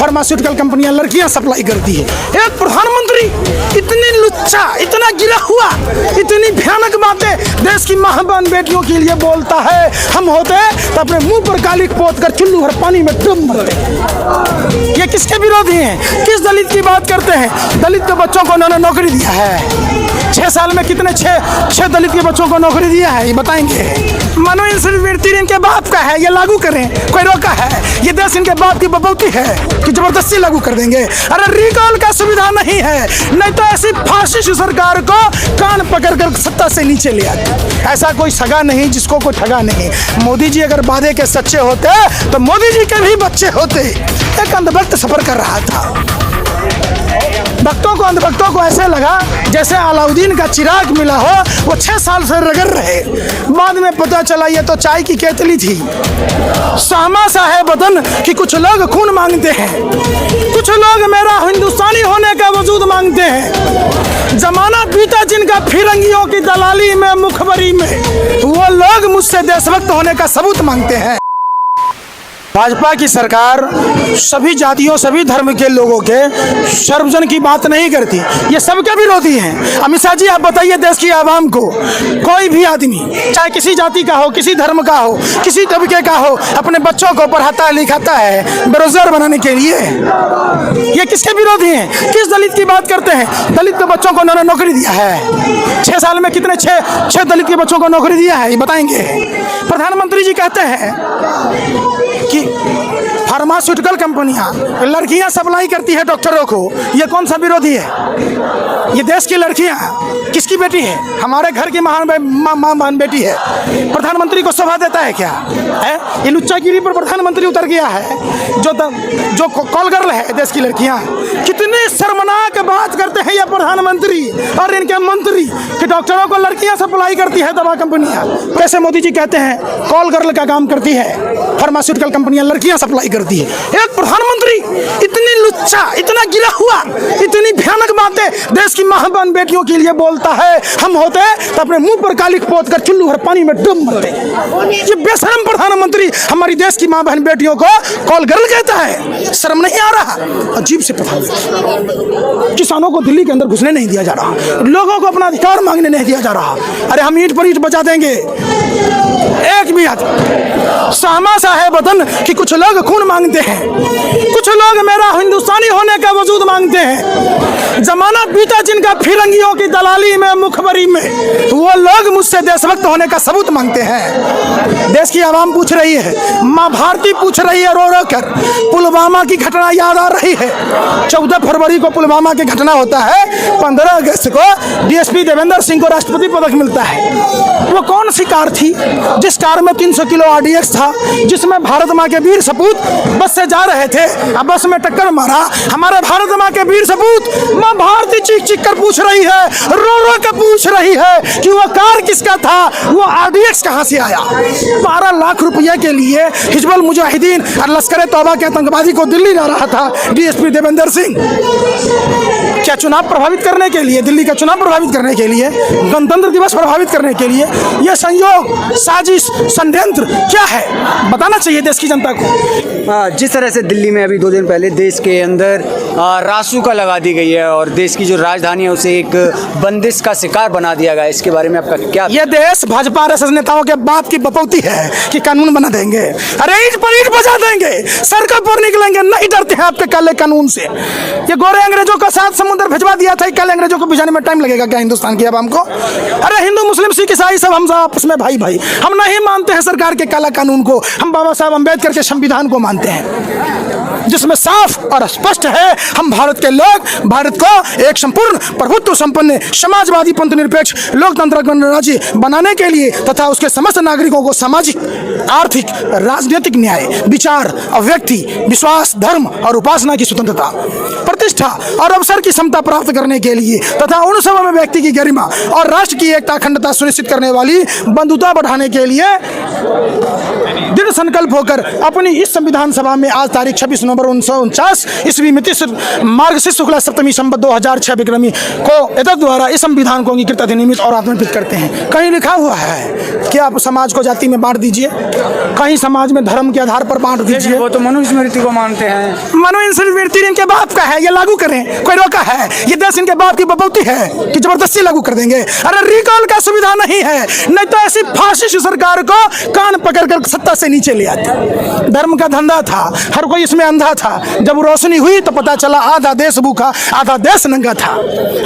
Pharmaceutical कंपनियां लड़कियां supply करती है। एक प्रधानमंत्री इतनी लुच्चा, इतना गिरा हुआ, इतनी भयानक बातें देश की मां बहन बेटियों के लिए बोलता है। हम होते तो अपने मुंह पर कालिक पोत कर चुल्लू भर पानी में डूब मरते। ये किसके विरोधी हैं? किस दलित की बात करते हैं? दलित के बच्चों को उन्होंने नौकरी दिया है। 6 साल में कितने 6 दलित के बच्चों को नौकरी दिया है, ये बताएंगे। मानो इनसे इनके बाप का है, ये लागू करें, कोई रोका है? ये देश इनके बाप की बपौती है कि जबरदस्ती लागू कर देंगे? अरे रिकॉल का सुविधा नहीं है, नहीं तो ऐसी फासिस्ट सरकार को कान पकड़ कर सत्ता से नीचे ले आते। ऐसा कोई सगा नहीं जिसको कोई ठगा नहीं। मोदी जी अगर वादे के सच्चे होते तो मोदी जी के भी बच्चे होते। एक अंधभक्त सफर कर रहा था, भक्तों को, अंधभक्तों को ऐसे लगा जैसे अलाउद्दीन का चिराग मिला हो। वो 6 साल से रगड़ रहे, बाद में पता चला ये तो चाय की केतली थी। सामा सा है बदन कि कुछ लोग खून मांगते हैं, कुछ लोग मेरा हिंदुस्तानी होने का वजूद मांगते हैं। जमाना बीता जिनका फिरंगियों की दलाली में, मुखबरी में, वो लोग मुझसे देशभक्त होने का सबूत मांगते हैं। भाजपा की सरकार सभी जातियों, सभी धर्म के लोगों के सर्वजन की बात नहीं करती। ये सबके विरोधी हैं। अमित शाह जी, आप बताइए देश की आवाम को, कोई भी आदमी चाहे किसी जाति का हो, किसी धर्म का हो, किसी तबके का हो, अपने बच्चों को पढ़ाता लिखाता है बेरोजगार बनाने के लिए। ये किसके विरोधी हैं? किस दलित की बात करते हैं? दलित के बच्चों को उन्होंने नौकरी दिया है। 6 साल में कितने 6 दलित के बच्चों को नौकरी दिया है, ये बताएंगे। प्रधानमंत्री जी कहते हैं कि फार्मास्यूटिकल कंपनियां लड़कियां सप्लाई करती है डॉक्टरों को। ये कौन सा विरोधी है? ये देश की लड़कियां किसकी बेटी है? हमारे घर की मां बहन बेटी है। प्रधानमंत्री को शोभा देता है क्या? है ये लुच्चागिरी पर प्रधानमंत्री उतर गया है। जो कॉल गर्ल है देश की लड़कियां, कितनी शर्मनाक बात करते हैं ये प्रधानमंत्री और इनके मंत्री कि डॉक्टरों को लड़कियां सप्लाई करती है दवा कंपनियां। कैसे मोदी जी कहते हैं कॉल गर्ल का काम करती है फार्मास्यूटिकल कंपनियां, लड़कियां सप्लाई करती है। एक प्रधानमंत्री इतनी लुच्चा, इतना गिरा हुआ, इतनी भयानक बातें देश की मां बहन बेटियों के लिए बोलता है। हम होते तो अपने मुंह पर कालिक पोत कर चुल्लू भर पानी में डूब मरते। ये बेशरम प्रधानमंत्री हमारी देश की मां बहन बेटियों को कॉल गर्ल कहता है। शर्म नहीं आ रहा? अजीब से प्रधानमंत्री। किसानों को दिल्ली के अंदर घुसने नहीं दिया जा रहा, लोगों को अपना अधिकार मांगने नहीं दिया जा रहा। अरे हम ईंट पर ईंट बचा देंगे, एक भी सामा सा है बदन कि कुछ लोग खून मांगते हैं, कुछ लोग मेरा हिंदुस्तानी होने का वजूद मांगते हैं। जमाना बीता जिनका फिरंगियों की दलाली में, मुखबरी में, वो लोग मुझसे देशभक्त होने का सबूत मांगते हैं। देश की आवाम पूछ रही है, माँ भारती पूछ रही है रो रो कर। पुलवामा की घटना याद आ रही है। 14 फरवरी को पुलवामा की घटना होता है, 15 अगस्त को डीएसपी देवेंद्र सिंह को राष्ट्रपति पदक मिलता है। वो कौन सी कार थी जिस कार में 300 किलो RDX था, जिसमें भारत माँ के वीर सपूत बस से जा रहे थे, अब बस में टक्कर मारा। हमारे भारत माँ के वीर सपूत माँ भारती चीख चीख कर पूछ रही है, रो रो कर पूछ रही है कि वो कार किसका था, वो RDX कहाँ से आया। 12 लाख रुपये के लिए हिजबुल मुजाहिदीन और लश्कर तौबा के आतंकवादी को दिल्ली जा रहा था डीएसपी देवेंद्र सिंह। क्या चुनाव प्रभावित करने के लिए, दिल्ली का चुनाव प्रभावित करने के लिए, गणतंत्र दिवस प्रभावित करने के लिए? यह संयोग, साजिश, षड्यंत्र क्या है, बताना चाहिए देश की जनता को। जिस तरह से दिल्ली में अभी 2 दिन पहले देश के अंदर रासुका लगा दी गई है और देश की जो राजधानी है उसे एक बंदिश का शिकार बना दिया गया, इसके बारे में आपका क्या? यह देश भाजपा आरएसएस नेताओं के बाप की बपौती है कि कानून बना देंगे। अरे ईंट पर ईंट बजा देंगे, सड़कों पर निकलेंगे, नहीं डरते हैं आपके काले कानून से। ये गोरे अंग्रेजों का साथ समुद्र भिजवा दिया था, काले अंग्रेजों को भिजाने में टाइम लगेगा क्या हिंदुस्तान की आवाम को? अरे हिंदू मुस्लिम सिख ईसाई सब हम सब आपस में भाई भाई। हम नहीं मानते हैं सरकार के काला कानून को, हम बाबा साहब अम्बेडकर के संविधान को मानते हैं, जिसमें साफ और स्पष्ट है हम भारत के लोग भारत को एक संपूर्ण प्रभुत्व संपन्न समाजवादी पंथ निरपेक्ष लोकतंत्र गणराज्य बनाने के लिए तथा उसके समस्त नागरिकों को सामाजिक, आर्थिक, राजनीतिक न्याय, विचार, अभिव्यक्ति, विश्वास, धर्म और उपासना की स्वतंत्रता, प्रतिष्ठा और अवसर की समता प्राप्त करने के लिए तथा उन सब में व्यक्ति की गरिमा और राष्ट्र की एकता अखंडता सुनिश्चित करने वाली बंधुता बढ़ाने के लिए दृढ़ संकल्प होकर अपनी इस संविधान सभा में आज तारीख 26 नवंबर 1949 ईस्वी में मार्गशीर्ष शुक्ला सप्तमी संवत 2006 विक्रमी को एतद द्वारा इस संविधान को अंगीकृत अधिनियमित और आत्मनिर्भर करते हैं। कहीं लिखा हुआ है कि आप समाज को जाति में बांट दीजिए, कहीं समाज में धर्म के आधार पर बांट दीजिए। वो तो मनुस्मृति को मानते हैं। मनुस्मृति इनके बाप का है, ये लागू करें, कोई रोका है? ये देश इनके बाप की बपौती है कि जबरदस्ती लागू कर देंगे? अरे रिकॉल का सुविधा नहीं है, नहीं तो ऐसी फासिस्ट सरकार को कान पकड़कर सत्ता से नीचे ले आती। धर्म का धंधा था, हर कोई इसमें अंधा था। जब रोशनी हुई तो पता चला आधा देश भूखा आधा देश नंगा था।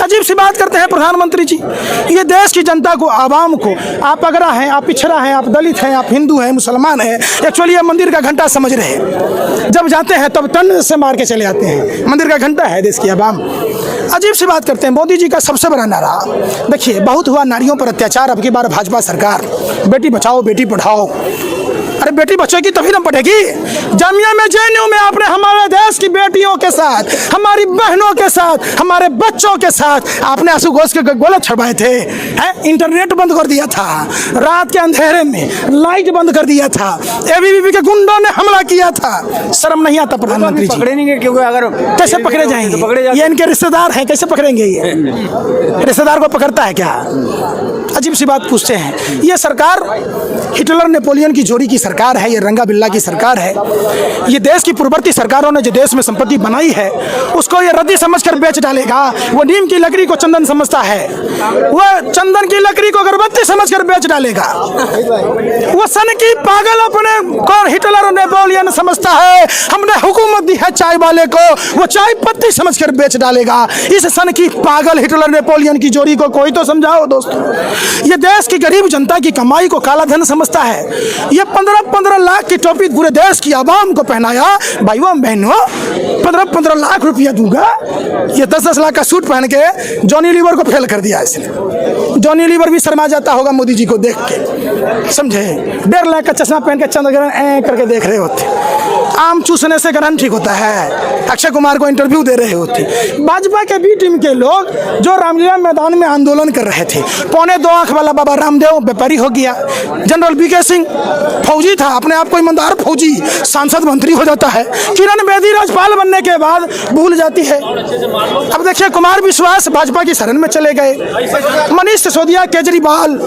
अजीब सी बात करते हैं प्रधानमंत्री जी। ये देश की जनता को, आवाम को, आप अगरा हैं, आप पिछड़ा हैं, आप दलित हैं, आप हिंदू हैं, मुसलमान हैं, एक्चुअली ये मंदिर का घंटा समझ रहे हैं। जब जाते हैं तब तन से मार के चले आते हैं। मंदिर का घंटा है देश की आवाम। अजीब सी बात करते हैं। मोदी जी का सबसे बड़ा नारा देखिए, बहुत हुआ नारियों पर अत्याचार, अब की बार भाजपा सरकार बेटी बचाओ बेटी पढ़ाओ। अरे बेटी बचेगी तभी ना पढ़ेगी। जामिया में जेएनयू में आपने हमारे देश की बेटियों के साथ, हमारी बहनों के साथ, हमारे बच्चों के साथ आपने आंसू घोष के गोले छड़वाए थे। इंटरनेट बंद कर दिया था, रात के अंधेरे में लाइट बंद कर दिया था, एबीवीपी के गुंडों ने हमला किया था। शर्म नहीं आता प्रधानमंत्री जी? पकड़े नहीं, क्योंकि अगर कैसे पकड़े जाएंगे? ये इनके रिश्तेदार हैं, कैसे पकड़ेंगे? ये रिश्तेदार को पकड़ता है क्या? अजीब सी बात पूछते हैं। ये सरकार हिटलर नेपोलियन की जोड़ी की सरकार है, ये रंगा बिल्ला की सरकार है। ये देश की पूर्ववर्ती सरकारों ने जो देश में संपत्ति बनाई है उसको ये रद्दी समझकर बेच डालेगा। वो नीम की लकड़ी को चंदन समझता है, वो चंदन की लकड़ी को अगरबत्ती समझकर बेच डालेगा। वो सन की पागल अपने को हिटलर और नेपोलियन समझता है। हमने हुकूमत दी है चाय वाले को, वो चाय पत्ती समझकर बेच डालेगा। इस सन की पागल हिटलर नेपोलियन की जोड़ी को कोई तो समझाओ दोस्तों। ये देश की गरीब जनता की कमाई को काला धन समझता है। ये 15-15 लाख की टोपी पूरे देश की आवाम को पहनाया। भाइयों बहनों, 15-15 लाख रुपया दूंगा, ये 10-10 लाख का सूट पहन के जॉनी लीवर को फेल कर दिया इसने। जॉनी लीवर भी शर्मा जाता होगा मोदी जी को देख के, समझे? 1.5 लाख का चश्मा पहन के चंद्रग्रहण ऐ करके देख रहे होते। आम चूसने से ग्रहण ठीक होता है। अक्षय कुमार को इंटरव्यू दे रहे होते। भाजपा के बी टीम के लोग जो रामलीला मैदान में आंदोलन कर रहे थे, 2.25 आंख वाला बाबा रामदेव व्यापारी हो गया। जनरल बीके सिंह फौजी था, अपने आप को ईमानदार फौजी, सांसद मंत्री हो जाता है। किरण बेदी राज्यपाल बनने के बाद भूल जाती है। अब देखिए कुमार विश्वास भाजपा की शरण में चले गए। मनीष सिसोदिया, केजरीवाल,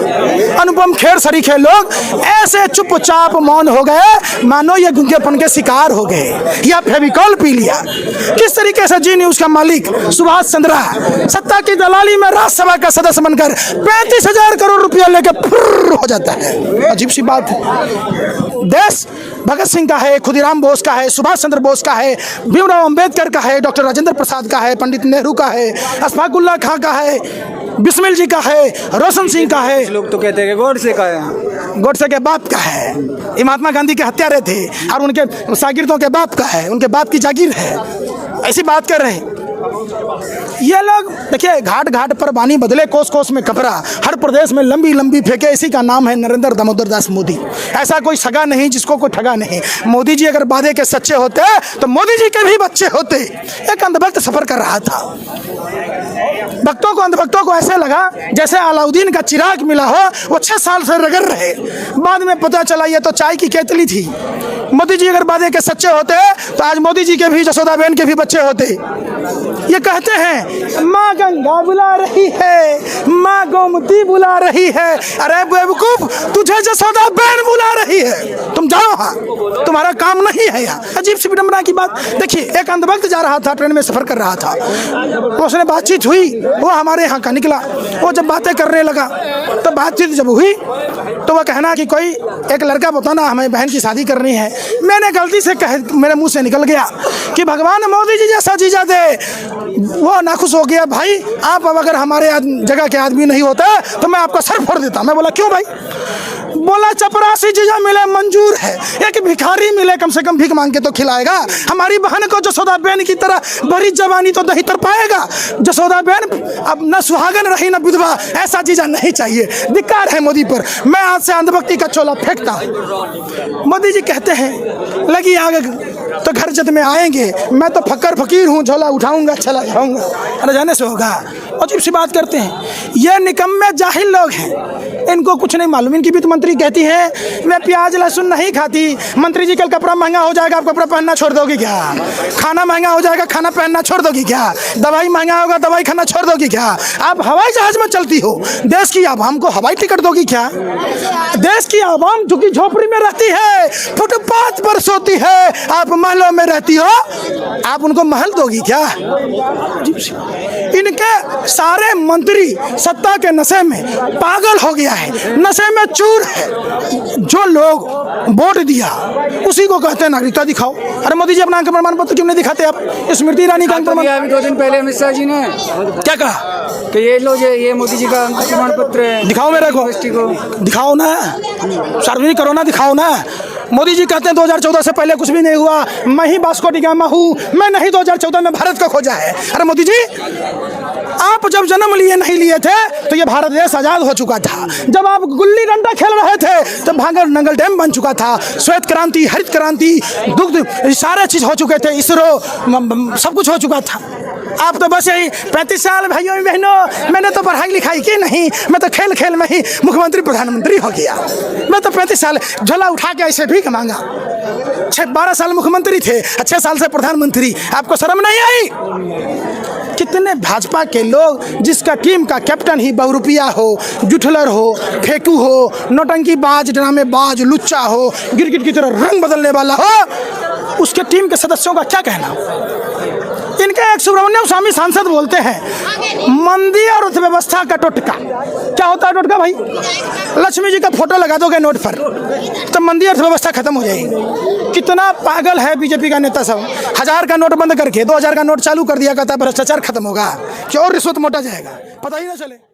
अनुपम खेर सरीखे लोग ऐसे चुपचाप मौन हो गए मानो ये गूंगेपन के शिकार हो गए या फेविकॉल पी लिया। किस तरीके से जी न्यूज का मालिक सुभाष चंद्रा सत्ता की दलाली में राज्यसभा का सदस्य बनकर 35,000 करोड़ रुपया लेकर फुर्र हो जाता है। अजीब सी बात है। देश भगत सिंह का है, खुदीराम बोस का है, सुभाष चंद्र बोस का है, भीमराव अंबेडकर का है, डॉक्टर राजेंद्र प्रसाद का है, पंडित नेहरू का है, अशफाकुल्लाह खां का है, बिस्मिल जी का है, रोशन सिंह का है। लोग तो कहते हैं कि गोडसे का है, गोडसे के बाप का है। ये महात्मा गांधी के हत्यारे थे और उनके शागिर्दों के बाप का है, उनके बाप की जागीर है। ऐसी बात कर रहे हैं ये लोग। देखिए घाट घाट पर बानी बदले, कोस कोस में कपड़ा, हर प्रदेश में लंबी लंबी फेंके। इसी का नाम है नरेंद्र दामोदर दास मोदी। ऐसा कोई सगा नहीं जिसको कोई ठगा नहीं। मोदी जी अगर वादे के सच्चे होते तो मोदी जी के भी बच्चे होते। एक अंधभक्त सफर कर रहा था, भक्तों को, अंधभक्तों को ऐसे लगा जैसे अलाउद्दीन का चिराग मिला हो। वो 6 साल से रगड़ रहे, बाद में पता चला ये तो चाय की केतली थी। मोदी जी अगर वादे के सच्चे होते तो आज मोदी जी के भी, जसोदा बहन के भी बच्चे होते। ये कहते हैं माँ गंगा बुला रही है, माँ गोमती बुला रही है। अरे बेवकूफ, तुझे जसोदा बहन बुला रही है, तुम जाओ हाँ, तुम्हारा काम नहीं है यहाँ। अजीब सी विडंबना की बात। देखिए एक अंधभक्त जा रहा था, ट्रेन में सफर कर रहा था, उसने बातचीत हुई, वो हमारे यहाँ का निकला। वो जब बातें करने लगा तो बातचीत जब हुई तो वह कहना कि कोई एक लड़का बताना, हमें बहन की शादी करनी है। मैंने गलती से मेरे मुंह से निकल गया कि भगवान मोदी जी जैसा जीजा दे। वो नाखुश हो गया, भाई आप अब अगर हमारे जगह के आदमी नहीं होता तो मैं आपका सर फोड़ देता। मैं बोला क्यों भाई? बोला चपरासी जीजा मिले मंजूर है, एक भिखारी मिले कम से कम भीख मांग के तो खिलाएगा। हमारी बहन को जसोदा बहन की तरह भरी जवानी तो नहीं तर पाएगा। जसोदा बहन अब न सुहागन रही न विधवा, ऐसा जीजा नहीं चाहिए। धिक्कार है मोदी पर। मैं आज से अंधभक्ति का चोला फेंकता हूँ। मोदी जी कहते हैं लगी आग तो घर जद में आएंगे, मैं तो फक्कर फकीर हूँ, झोला उठाऊंगा चला जाऊंगा। अरे जाने से होगा। अजीब सी बात करते हैं ये निकम्मे जाहिल लोग हैं। इनको कुछ नहीं मालूम। इनकी वित्त मंत्री कहती है मैं प्याज लहसुन नहीं खाती। मंत्री जी कल कपड़ा महंगा हो जाएगा, आप कपड़ा पहनना छोड़ दोगी क्या? खाना महंगा हो जाएगा, खाना पहनना छोड़ दोगी क्या? दवाई महंगा होगा, दवाई खाना छोड़ दोगी क्या? आप हवाई जहाज में चलती हो, देश की आवाम को हवाई टिकट दोगी क्या? देश की आवाम जो कि झोपड़ी में रहती है, फुटपाथ पर सोती है, आप महलों में रहती हो, आप उनको महल दोगी क्या? इनके सारे मंत्री सत्ता के नशे में पागल हो गया है, नशे में चूर है। जो लोग वोट दिया उसी को कहते हैं नागरिकता दिखाओ। अरे मोदी जी अपना अंक प्रमाण पत्र क्यों नहीं दिखाते आप? स्मृति ईरानी का अंक प्रमाण, अभी 2 दिन पहले अमित शाह जी ने क्या कहा कि ये लो, ये मोदी जी का अंक प्रमाण पत्र है, दिखाओ मेरे को, दिखाओ ना, सार्वजनिक करो ना, दिखाओ ना। मोदी जी कहते हैं 2014 से पहले कुछ भी नहीं हुआ, मैं ही वास्को डी गामा हूँ, मैं नहीं 2014 में भारत को खोजा है। अरे मोदी जी, आप जब जन्म लिए नहीं लिए थे तो ये भारत देश आज़ाद हो चुका था। जब आप गुल्ली डंडा खेल रहे थे तब भांगर नंगल डैम बन चुका था। श्वेत क्रांति, हरित क्रांति, दुग्ध, सारे चीज़ हो चुके थे, इसरो सब कुछ हो चुका था। आप तो बस यही 35 साल भाइयों बहनों, मैंने तो पढ़ाई लिखाई की नहीं, मैं तो खेल खेल में ही मुख्यमंत्री प्रधानमंत्री हो गया। मैं तो 35 साल झोला उठा के ऐसे भीख मांगा। 12 साल मुख्यमंत्री थे, 6 साल से प्रधानमंत्री। आपको शर्म नहीं आई? कितने भाजपा के लोग जिसका टीम का कैप्टन ही बहुरुपिया हो, जुठलर हो, फेंकू हो, नौटंकीबाज, ड्रामेबाज, लुच्चा हो, गिरगिट की तरह रंग बदलने वाला हो, उसके टीम के सदस्यों का क्या कहना? इनके एक सुब्रमण्यम स्वामी सांसद बोलते हैं मंदी और अर्थव्यवस्था का टोटका। क्या होता है टोटका भाई? लक्ष्मी जी का फोटो लगा दोगे नोट पर तो मंदी अर्थव्यवस्था खत्म हो जाएगी। कितना पागल है बीजेपी का नेता सब। 1000 का नोट बंद करके 2000 का नोट चालू कर दिया, कहता है भ्रष्टाचार खत्म होगा, कि और रिश्वत मोटा जाएगा, पता ही ना चले।